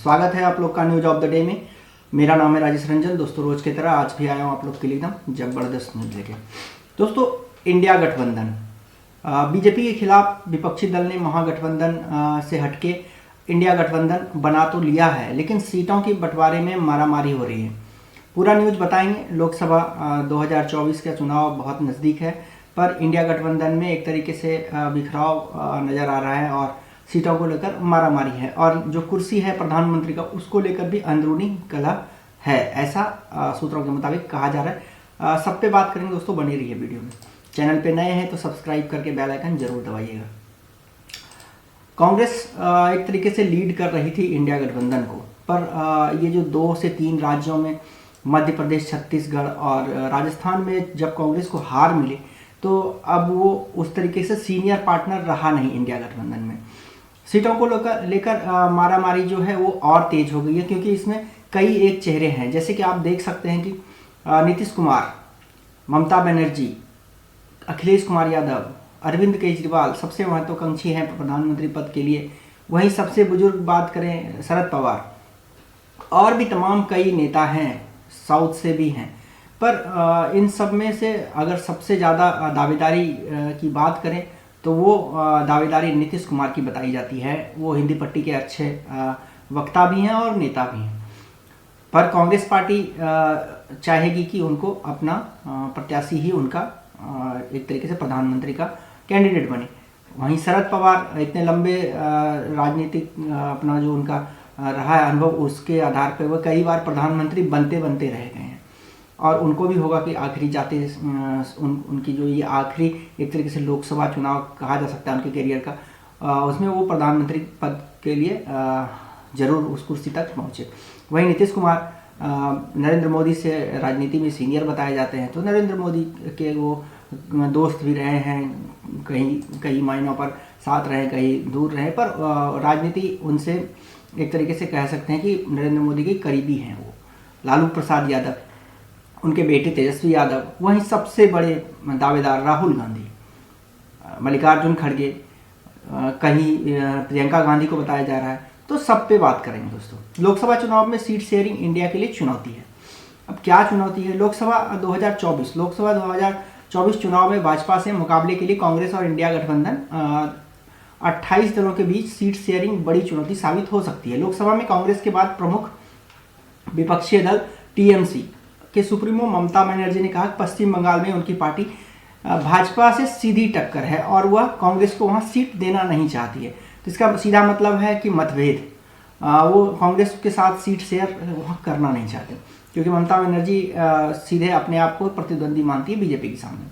स्वागत है आप लोग का न्यूज ऑफ द डे में। मेरा नाम है राजेश रंजन। दोस्तों रोज की तरह आज भी आया हूँ आप लोग के लिए एकदम जबरदस्त न्यूज लेके। दोस्तों इंडिया गठबंधन, बीजेपी के खिलाफ विपक्षी दल ने महागठबंधन से हटके इंडिया गठबंधन बना तो लिया है, लेकिन सीटों की बंटवारे में मारामारी हो रही है। पूरा न्यूज बताएंगे। लोकसभा 2024 का चुनाव बहुत नज़दीक है, पर इंडिया गठबंधन में एक तरीके से बिखराव नज़र आ रहा है और सीटों को लेकर मारामारी है, और जो कुर्सी है प्रधानमंत्री का उसको लेकर भी अंदरूनी कलह है, ऐसा सूत्रों के मुताबिक कहा जा रहा है। सब पे बात करेंगे दोस्तों, बने रहिए वीडियो में। चैनल पे नए हैं तो सब्सक्राइब करके बेल आइकन जरूर दबाइएगा। कांग्रेस एक तरीके से लीड कर रही थी इंडिया गठबंधन को, पर ये जो 2 से 3 राज्यों में मध्य प्रदेश, छत्तीसगढ़ और राजस्थान में जब कांग्रेस को हार मिली तो अब वो उस तरीके से सीनियर पार्टनर रहा नहीं इंडिया गठबंधन में। सीटों को लेकर मारामारी जो है वो और तेज हो गई है, क्योंकि इसमें कई एक चेहरे हैं। जैसे कि आप देख सकते हैं कि नीतीश कुमार, ममता बनर्जी, अखिलेश कुमार यादव, अरविंद केजरीवाल सबसे महत्वाकांक्षी हैं प्रधानमंत्री पद के लिए। वहीं सबसे बुजुर्ग बात करें शरद पवार, और भी तमाम कई नेता हैं, साउथ से भी हैं। पर इन सब में से अगर सबसे ज़्यादा दावेदारी की बात करें तो वो दावेदारी नीतीश कुमार की बताई जाती है। वो हिंदी पट्टी के अच्छे वक्ता भी हैं और नेता भी हैं, पर कांग्रेस पार्टी चाहेगी कि उनको अपना प्रत्याशी ही उनका एक तरीके से प्रधानमंत्री का कैंडिडेट बने। वहीं शरद पवार इतने लंबे राजनीतिक अपना जो उनका रहा है अनुभव, उसके आधार पर वह कई बार प्रधानमंत्री बनते बनते रह गए हैं, और उनको भी होगा कि आखिरी जाते उनकी जो ये आखिरी एक तरीके से लोकसभा चुनाव कहा जा सकता है उनके करियर का, उसमें वो प्रधानमंत्री पद के लिए जरूर उस कुर्सी तक पहुँचे। वहीं नीतीश कुमार नरेंद्र मोदी से राजनीति में सीनियर बताए जाते हैं, तो नरेंद्र मोदी के वो दोस्त भी रहे हैं, कई मायनों पर साथ रहे, कहीं दूर रहे, पर राजनीति उनसे एक तरीके से कह सकते हैं कि नरेंद्र मोदी के करीबी हैं वो। लालू प्रसाद यादव, उनके बेटे तेजस्वी यादव, वहीं सबसे बड़े दावेदार राहुल गांधी, मल्लिकार्जुन खड़गे, कहीं प्रियंका गांधी को बताया जा रहा है। तो सब पे बात करेंगे दोस्तों। लोकसभा चुनाव में सीट शेयरिंग इंडिया के लिए चुनौती है। अब क्या चुनौती है? लोकसभा 2024 चुनाव में भाजपा से मुकाबले के लिए कांग्रेस और इंडिया गठबंधन 28 दलों के बीच सीट शेयरिंग बड़ी चुनौती साबित हो सकती है। लोकसभा में कांग्रेस के बाद प्रमुख विपक्षी दल टीएमसी के सुप्रीमो ममता बनर्जी ने कहा कि पश्चिम बंगाल में उनकी पार्टी भाजपा से सीधी टक्कर है और वह कांग्रेस को वहां सीट देना नहीं चाहती है। तो इसका सीधा मतलब है कि मतभेद, वो कांग्रेस के साथ सीट शेयर वहां करना नहीं चाहते, क्योंकि ममता बनर्जी सीधे अपने आप को प्रतिद्वंदी मानती है बीजेपी के सामने।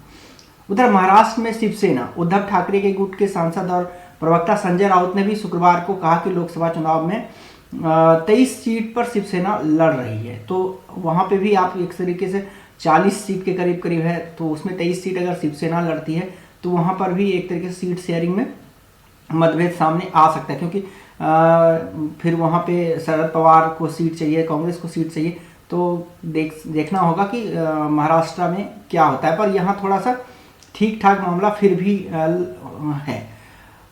उधर महाराष्ट्र में शिवसेना, उद्धव ठाकरे के गुट के सांसद और प्रवक्ता संजय राउत ने भी शुक्रवार को कहा कि लोकसभा चुनाव में 23 सीट पर शिवसेना लड़ रही है। तो वहाँ पे भी आप एक तरीके से 40 सीट के करीब है, तो उसमें 23 सीट अगर शिवसेना लड़ती है तो वहाँ पर भी एक तरीके से सीट शेयरिंग में मतभेद सामने आ सकता है, क्योंकि फिर वहाँ पे शरद पवार को सीट चाहिए, कांग्रेस को सीट चाहिए। तो देखना होगा कि महाराष्ट्र में क्या होता है, पर यहाँ थोड़ा सा ठीक ठाक मामला फिर भी है।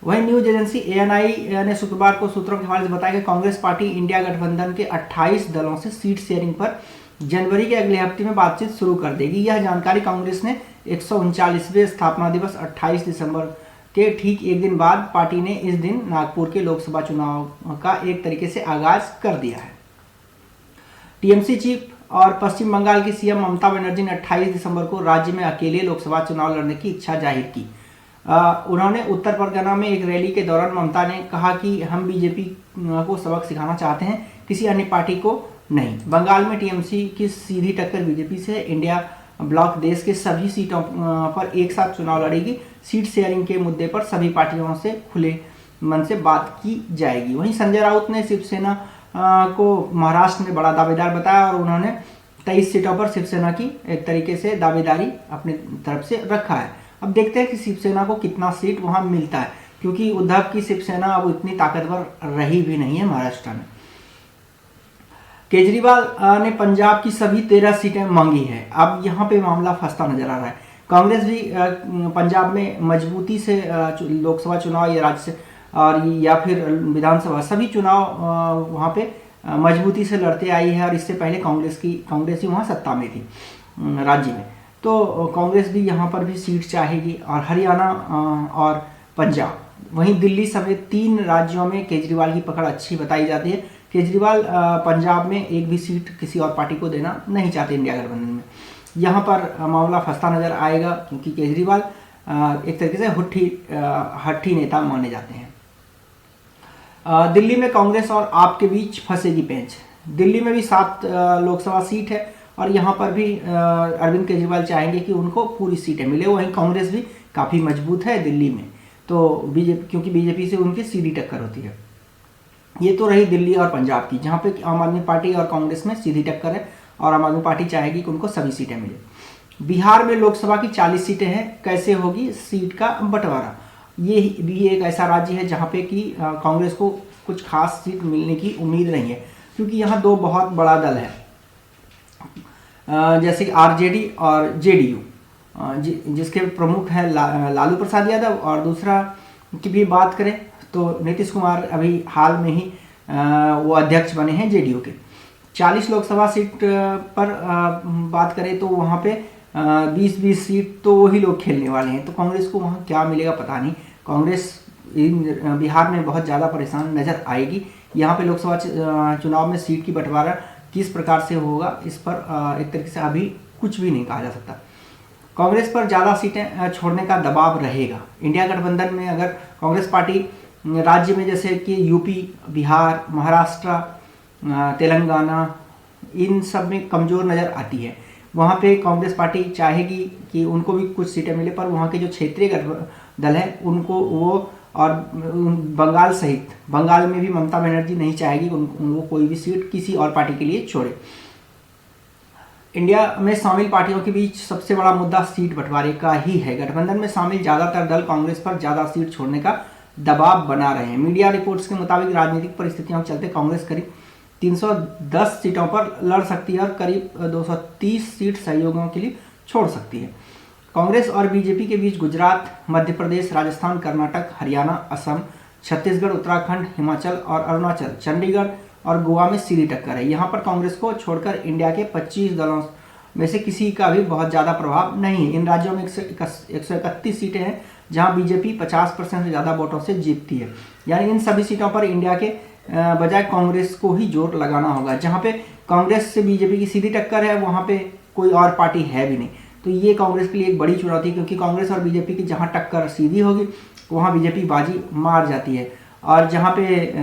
वहीं न्यूज एजेंसी ANI ने शुक्रवार को सूत्रों के हवाले से बताया कि कांग्रेस पार्टी इंडिया गठबंधन के 28 दलों से सीट शेयरिंग पर जनवरी के अगले हफ्ते में बातचीत शुरू कर देगी। यह जानकारी कांग्रेस ने 139वें स्थापना दिवस 28 दिसंबर के ठीक एक दिन बाद पार्टी ने इस दिन नागपुर के लोकसभा चुनाव का एक तरीके से आगाज कर दिया है। टीएमसी चीफ और पश्चिम बंगाल की सीएम ममता बनर्जी ने 28 दिसंबर को राज्य में अकेले लोकसभा चुनाव लड़ने की इच्छा जाहिर की। उन्होंने उत्तर परगना में एक रैली के दौरान ममता ने कहा कि हम बीजेपी को सबक सिखाना चाहते हैं, किसी अन्य पार्टी को नहीं। बंगाल में टीएमसी की सीधी टक्कर बीजेपी से। इंडिया ब्लॉक देश के सभी सीटों पर एक साथ चुनाव लड़ेगी। सीट शेयरिंग के मुद्दे पर सभी पार्टियों से खुले मन से बात की जाएगी। वहीं संजय राउत ने शिवसेना को महाराष्ट्र में बड़ा दावेदार बताया और उन्होंने 23 सीटों पर शिवसेना की एक तरीके से दावेदारी अपनी तरफ से रखा है। अब देखते हैं कि शिवसेना को कितना सीट वहां मिलता है, क्योंकि उद्धव की शिवसेना अब इतनी ताकतवर रही भी नहीं है महाराष्ट्र में। केजरीवाल ने पंजाब की सभी 13 सीटें मांगी है। अब यहाँ पे मामला फंसता नजर आ रहा है। कांग्रेस भी पंजाब में मजबूती से लोकसभा चुनाव या राज्य और या फिर विधानसभा सभी चुनाव वहाँ पे मजबूती से लड़ते आई है और इससे पहले कांग्रेस ही वहाँ सत्ता में थी राज्य में। तो कांग्रेस भी यहाँ पर भी सीट चाहेगी। और हरियाणा और पंजाब, वहीं दिल्ली समेत 3 राज्यों में केजरीवाल की पकड़ अच्छी बताई जाती है। केजरीवाल पंजाब में एक भी सीट किसी और पार्टी को देना नहीं चाहते इंडिया गठबंधन में। यहाँ पर मामला फंसता नजर आएगा क्योंकि केजरीवाल एक तरीके से हट्टी नेता माने जाते हैं। दिल्ली में कांग्रेस और आप के बीच फंसेगी पेंच। दिल्ली में भी 7 लोकसभा सीट है और यहाँ पर भी अरविंद केजरीवाल चाहेंगे कि उनको पूरी सीटें मिले। वहीं कांग्रेस भी काफ़ी मजबूत है दिल्ली में, तो क्योंकि बीजेपी से उनकी सीधी टक्कर होती है। ये तो रही दिल्ली और पंजाब की, जहाँ पे आम आदमी पार्टी और कांग्रेस में सीधी टक्कर है और आम आदमी पार्टी चाहेगी कि उनको सभी सीटें मिले। बिहार में लोकसभा की 40 सीटें हैं। कैसे होगी सीट का बंटवारा? ये भी एक ऐसा राज्य है जहाँ पे कि कांग्रेस को कुछ खास सीट मिलने की उम्मीद नहीं है, क्योंकि यहाँ 2 बहुत बड़ा दल है, जैसे आरजेडी और जेडीयू, जिसके प्रमुख हैं लालू प्रसाद यादव, और दूसरा की भी बात करें तो नीतीश कुमार अभी हाल में ही वो अध्यक्ष बने हैं जेडीयू के। 40 लोकसभा सीट पर बात करें तो वहाँ पे 20-20 सीट तो वही लोग खेलने वाले हैं, तो कांग्रेस को वहाँ क्या मिलेगा पता नहीं। कांग्रेस बिहार में बहुत ज़्यादा परेशान नजर आएगी। यहाँ पे लोकसभा चुनाव में सीट की बंटवारा किस प्रकार से होगा, इस पर एक तरीके से अभी कुछ भी नहीं कहा जा सकता। कांग्रेस पर ज़्यादा सीटें छोड़ने का दबाव रहेगा। इंडिया गठबंधन में अगर कांग्रेस पार्टी राज्य में जैसे कि यूपी, बिहार, महाराष्ट्र, तेलंगाना, इन सब में कमज़ोर नज़र आती है, वहाँ पे कांग्रेस पार्टी चाहेगी कि उनको भी कुछ सीटें मिले, पर वहाँ के जो क्षेत्रीय दल है उनको वो, और बंगाल सहित बंगाल में भी ममता बनर्जी नहीं चाहेगी कि उनको कोई भी सीट किसी और पार्टी के लिए छोड़े। इंडिया में शामिल पार्टियों के बीच सबसे बड़ा मुद्दा सीट बंटवारे का ही है। गठबंधन में शामिल ज़्यादातर दल कांग्रेस पर ज़्यादा सीट छोड़ने का दबाव बना रहे हैं। मीडिया रिपोर्ट्स के मुताबिक राजनीतिक परिस्थितियों के चलते कांग्रेस करीब 310 सीटों पर लड़ सकती है और करीब 230 सीट सहयोगियों के लिए छोड़ सकती है। कांग्रेस और बीजेपी के बीच गुजरात, मध्य प्रदेश, राजस्थान, कर्नाटक, हरियाणा, असम, छत्तीसगढ़, उत्तराखंड, हिमाचल और अरुणाचल, चंडीगढ़ और गोवा में सीधी टक्कर है। यहाँ पर कांग्रेस को छोड़कर इंडिया के 25 दलों में से किसी का भी बहुत ज़्यादा प्रभाव नहीं है। इन राज्यों में 131 सीटें हैं जहाँ बीजेपी 50% से ज़्यादा वोटों से जीतती है। यानी इन सभी सीटों पर इंडिया के बजाय कांग्रेस को ही जोर लगाना होगा। जहाँ पे कांग्रेस से बीजेपी की सीधी टक्कर है वहाँ पे कोई और पार्टी है भी नहीं, तो ये कांग्रेस के लिए एक बड़ी चुनौती है, क्योंकि कांग्रेस और बीजेपी की जहाँ टक्कर सीधी होगी वहाँ बीजेपी बाजी मार जाती है, और जहाँ पे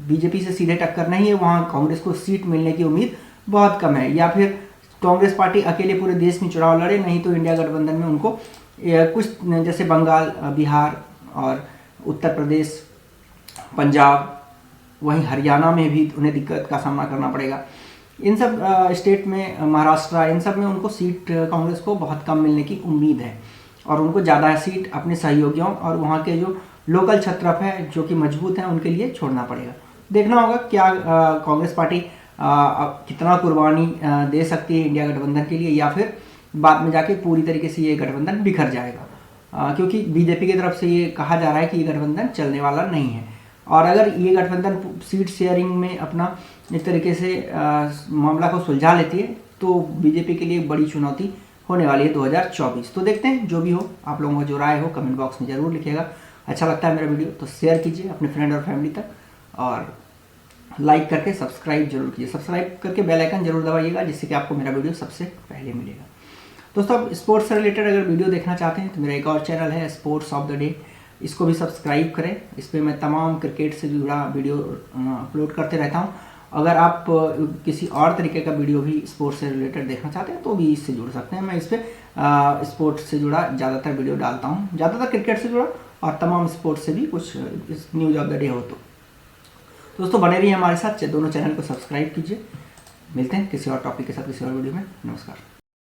बीजेपी से सीधे टक्कर नहीं है वहाँ कांग्रेस को सीट मिलने की उम्मीद बहुत कम है। या फिर कांग्रेस पार्टी अकेले पूरे देश में चुनाव लड़े, नहीं तो इंडिया गठबंधन में उनको कुछ जैसे बंगाल, बिहार और उत्तर प्रदेश, पंजाब, वहीं हरियाणा में भी उन्हें दिक्कत का सामना करना पड़ेगा। इन सब स्टेट में, महाराष्ट्र, इन सब में उनको सीट कांग्रेस को बहुत कम मिलने की उम्मीद है, और उनको ज़्यादा सीट अपने सहयोगियों और वहाँ के जो लोकल छत्रप है जो कि मजबूत हैं उनके लिए छोड़ना पड़ेगा। देखना होगा क्या कांग्रेस पार्टी कितना कुर्बानी दे सकती है इंडिया गठबंधन के लिए, या फिर बाद में जाके पूरी तरीके से ये गठबंधन बिखर जाएगा, क्योंकि बीजेपी की तरफ से ये कहा जा रहा है कि ये गठबंधन चलने वाला नहीं है। और अगर ये गठबंधन सीट शेयरिंग में अपना इस तरीके से मामला को सुलझा लेती है तो बीजेपी के लिए बड़ी चुनौती होने वाली है 2024। तो देखते हैं, जो भी हो, आप लोगों का जो राय हो कमेंट बॉक्स में ज़रूर लिखिएगा। अच्छा लगता है मेरा वीडियो तो शेयर कीजिए अपने फ्रेंड और फैमिली तक, और लाइक करके सब्सक्राइब जरूर कीजिए। सब्सक्राइब करके बेल आइकन जरूर दबाइएगा, जिससे कि आपको मेरा वीडियो सबसे पहले मिलेगा। दोस्तों, आप स्पोर्ट्स से रिलेटेड अगर वीडियो देखना चाहते हैं तो मेरा एक और चैनल है स्पोर्ट्स ऑफ द डे, इसको भी सब्सक्राइब करें। इस पर मैं तमाम क्रिकेट से जुड़ा वीडियो अपलोड करते रहता हूँ। अगर आप किसी और तरीके का वीडियो भी स्पोर्ट्स से रिलेटेड देखना चाहते हैं तो भी इससे जुड़ सकते हैं। मैं इस पर स्पोर्ट्स से जुड़ा ज़्यादातर वीडियो डालता हूँ, ज़्यादातर क्रिकेट से जुड़ा और तमाम स्पोर्ट्स से भी कुछ न्यूज़ ऑफ द डे हो। तो दोस्तों बने रहिए हमारे साथ, दोनों चैनल को सब्सक्राइब कीजिए। मिलते हैं किसी और टॉपिक के साथ किसी और वीडियो में। नमस्कार।